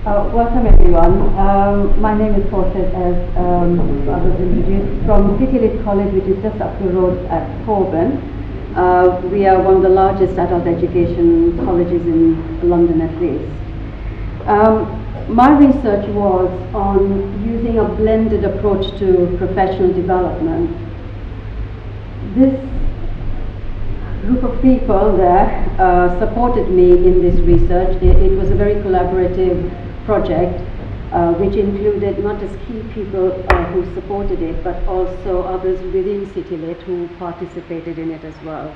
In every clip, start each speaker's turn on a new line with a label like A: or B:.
A: Welcome everyone. My name is Khorshed, as I was introduced, from City Lit College, which is just up the road at Holborn. We are one of the largest adult education colleges in London at least. My research was on using a blended approach to professional development. This group of people there supported me in this research. It was a very collaborative project which included not just key people who supported it, but also others within CityLit who participated in it as well.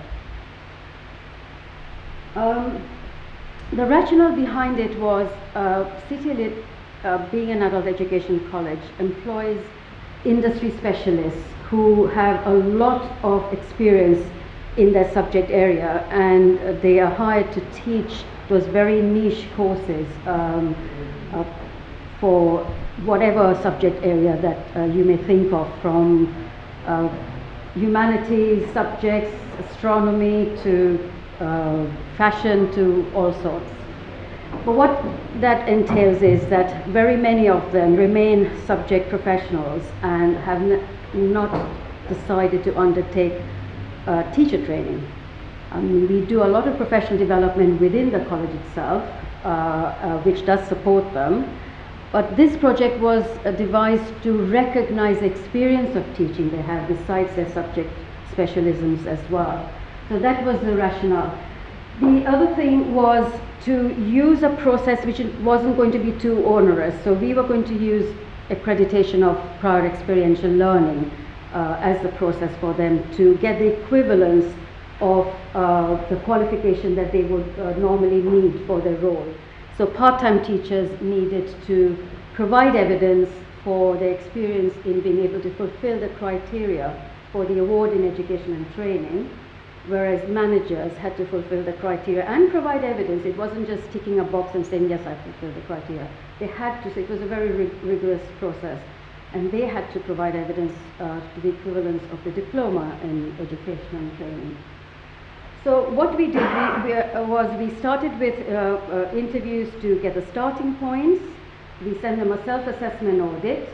A: The rationale behind it was CityLit, being an adult education college, employs industry specialists who have a lot of experience in their subject area, and they are hired to teach those very niche courses for whatever subject area that you may think of, from humanities subjects, astronomy to fashion, to all sorts. But what that entails is that very many of them remain subject professionals and have not decided to undertake teacher training. We do a lot of professional development within the college itself, which does support them. But this project was devised to recognize the experience of teaching they have besides their subject specialisms as well. So that was the rationale. The other thing was to use a process which wasn't going to be too onerous. So we were going to use accreditation of prior experiential learning as the process for them to get the equivalence of the qualification that they would normally need for their role. So part-time teachers needed to provide evidence for their experience in being able to fulfill the criteria for the award in education and training, whereas managers had to fulfill the criteria and provide evidence. It wasn't just ticking a box and saying, yes, I fulfilled the criteria. They had to, so it was a very rigorous process. And they had to provide evidence to the equivalence of the diploma in education and training. So what we did was we started with interviews to get the starting points. We sent them a self-assessment audit,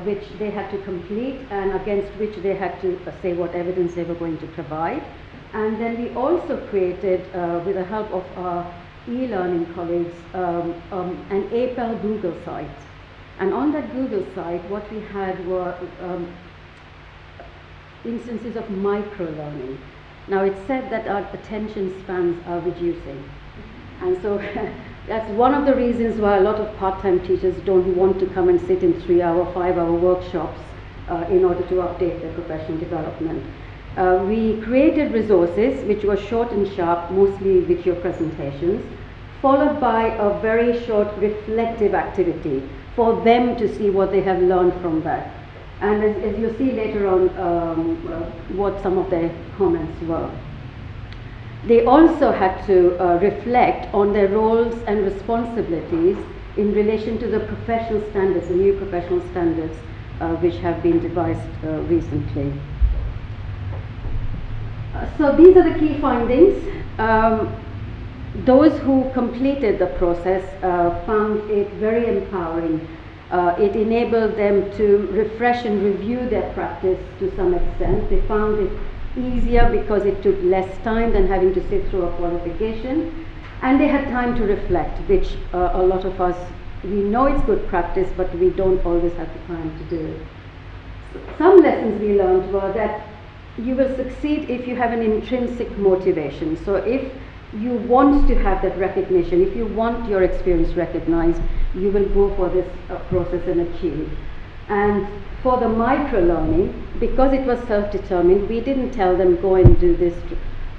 A: which they had to complete and against which they had to say what evidence they were going to provide. And then we also created, with the help of our e-learning colleagues, an APEL Google site. And on that Google site, what we had were instances of micro-learning. Now, it's said that our attention spans are reducing. And so that's one of the reasons why a lot of part-time teachers don't want to come and sit in 3-hour, 5-hour workshops in order to update their professional development. We created resources which were short and sharp, mostly video presentations, followed by a very short reflective activity for them to see what they have learned from that. And as you'll see later on what some of their comments were. They also had to reflect on their roles and responsibilities in relation to the professional standards, the new professional standards which have been devised recently. So these are the key findings. Those who completed the process found it very empowering. It enabled them to refresh and review their practice to some extent. They found it easier because it took less time than having to sit through a qualification. And they had time to reflect, which a lot of us, we know it's good practice, but we don't always have the time to do it. Some lessons we learned were that you will succeed if you have an intrinsic motivation. So if you want to have that recognition, if you want your experience recognized, you will go for this process and achieve. And for the micro-learning, because it was self-determined, we didn't tell them go and do this,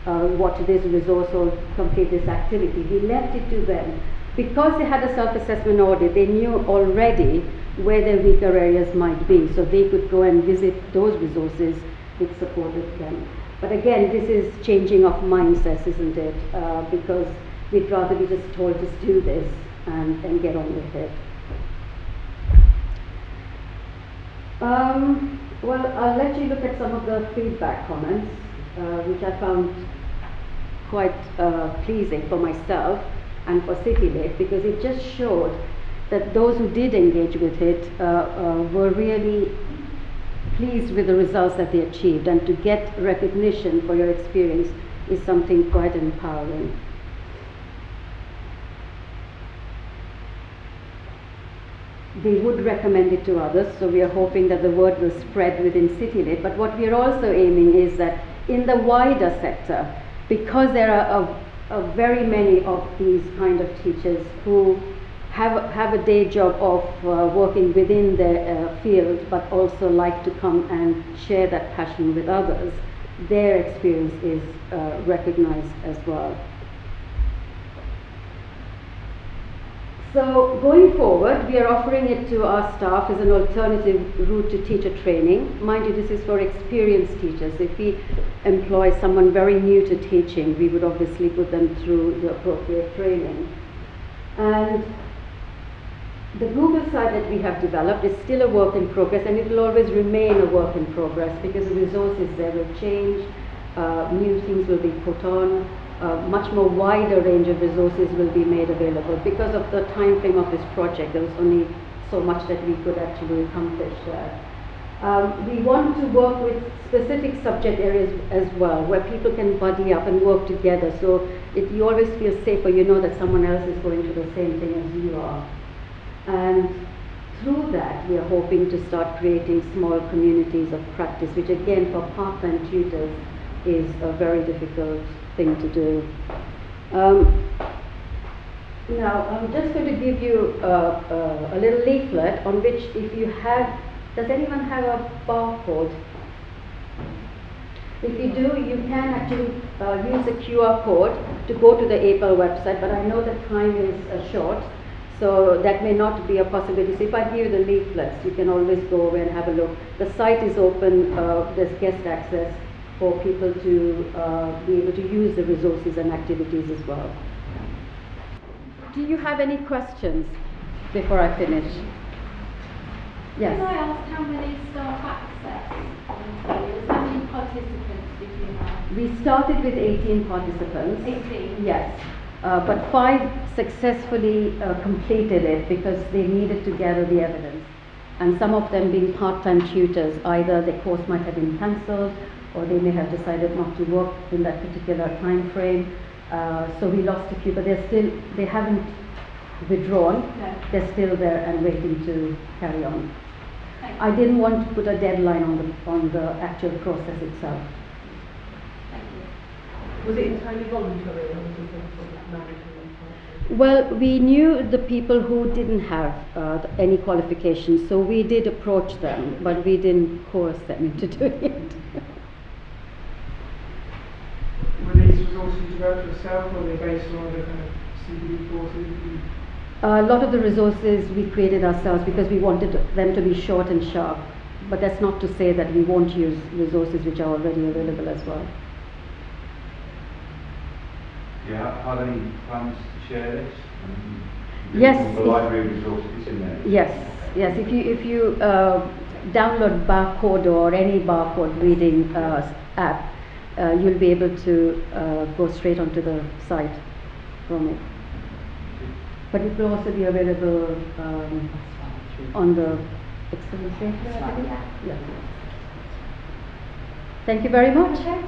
A: watch this resource or complete this activity. We left it to them. Because they had a self-assessment audit, they knew already where their weaker areas might be, so they could go and visit those resources which supported them. But again, this is changing of mindsets, isn't it? Because we'd rather be just told, just do this and get on with it. Well, I'll let you look at some of the feedback comments, which I found quite pleasing for myself. and for CityLit, because it just showed that those who did engage with it were really pleased with the results that they achieved, and to get recognition for your experience is something quite empowering. They would recommend it to others, so we are hoping that the word will spread within CityLit. But what we are also aiming is that in the wider sector, because there are very many of these kind of teachers who have a day job of working within their field, but also like to come and share that passion with others, their experience is recognized as well. So going forward, we are offering it to our staff as an alternative route to teacher training. Mind you, this is for experienced teachers. If we employ someone very new to teaching, we would obviously put them through the appropriate training. And the Google site that we have developed is still a work in progress, and it will always remain a work in progress because the resources there will change, new things will be put on, much more wider range of resources will be made available. Because of the time frame of this project, there was only so much that we could actually accomplish there. We want to work with specific subject areas as well, where people can buddy up and work together, so you always feel safer, you know that someone else is going through the same thing as you are. And through that, we are hoping to start creating small communities of practice, which again, for part-time tutors, is a very difficult thing to do. Now, I'm just going to give you a little leaflet on which, if you have, does anyone have a barcode? If you do, you can actually use a QR code to go to the APEL website, but I know the time is short, so that may not be a possibility. So if I give you the leaflets, you can always go away and have a look. The site is open, there's guest access for people to be able to use the resources and activities as well. Do you have any questions before I finish? Yes.
B: Can I ask how many staff access? How many participants did you have?
A: We started with 18 participants.
B: 18?
A: Yes. But 5 successfully completed it because they needed to gather the evidence. And some of them being part-time tutors, either the course might have been cancelled or they may have decided not to work in that particular time frame. So we lost a few, but they haven't withdrawn.
B: No.
A: They're still there and waiting to carry on.
B: Thank
A: I didn't want to put a deadline on the actual process itself.
B: Thank you.
C: Was it entirely voluntary or was it sort of mandatory?
A: Well, we knew the people who didn't have any qualifications, so we did approach them, but we didn't coerce them into doing it.
D: Were these resources developed yourself, or were they based on other kind of CPD courses?
A: A lot of the resources we created ourselves because we wanted them to be short and sharp, but that's not to say that we won't use resources which are already available as well.
E: Yeah, are there any plans to share this?
A: Yes.
E: The library resources in there?
A: Yes, yes. If you download Barcode or any barcode reading app, you'll be able to go straight onto the site from it. But it will also be available on the external page. Yeah. Thank you very much.
B: Okay.